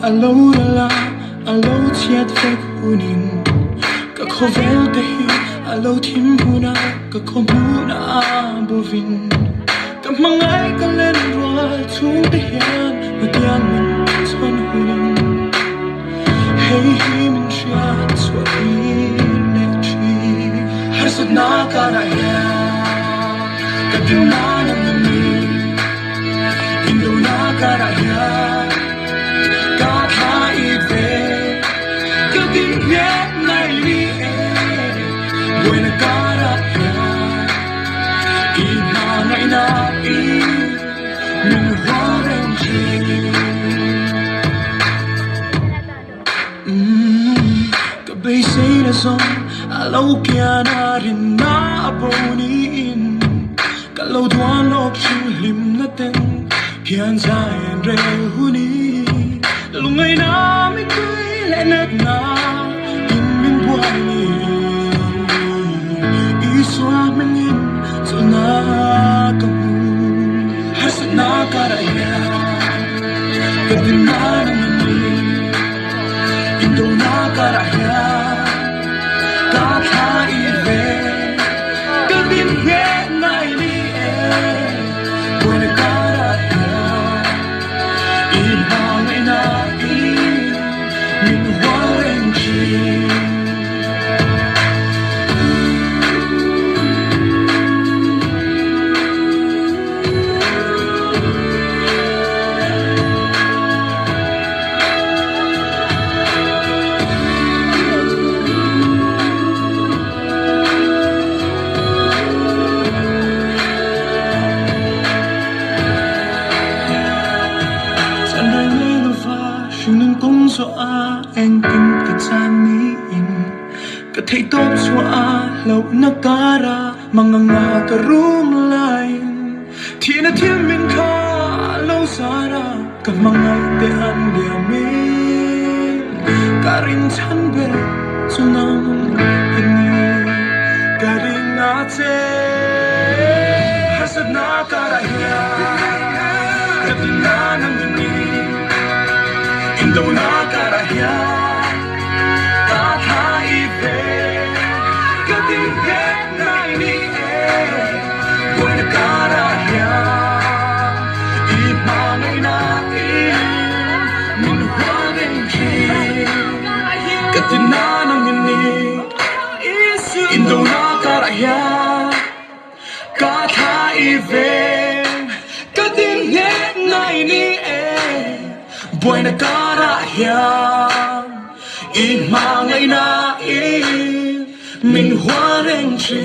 alo la alo chiat phek hunin ka khovel te hi alo thim huna ka khomuna bovin ka mangai ka len ro chung te hian ma tiang min chon hunin hey hi min chia chwa hi ne chi har sat na ka na ya ka tin na na ni indo na ka na ya ka tha I ve ka tin ye nai ni e when ka ra ya I na nai na I min wa ren chi ka bay say na song alo kya na rin na aboni in ka lo duan lok chu lim na ten kian zain re huni lungai na mi kai le nat na in min buai ni I swa min in so na ka mu has na ka ra ya ka din na ni indo na ka ra ya ka tha I ve ka din ye nai ni e when ka ra ya I na nai na I min wa ren chi so a anh tin ka chan mi in ka thei top so a lo na kara manganga ka room line thina thim min kha lo sara ka mangai te an dia me karin chan be sunam ni karin na te hasad na kara ya ka tinna nang ni indo na ka ra ya ka tha I ve ka tin ye nai ni e when ka ra ya I ma nai na I min wa den chi ka tin na nang ni indo na ka ra ya ka tha I ve ka tin ye nai ni e buena cara ya I ma ngai na I min hoa ren chi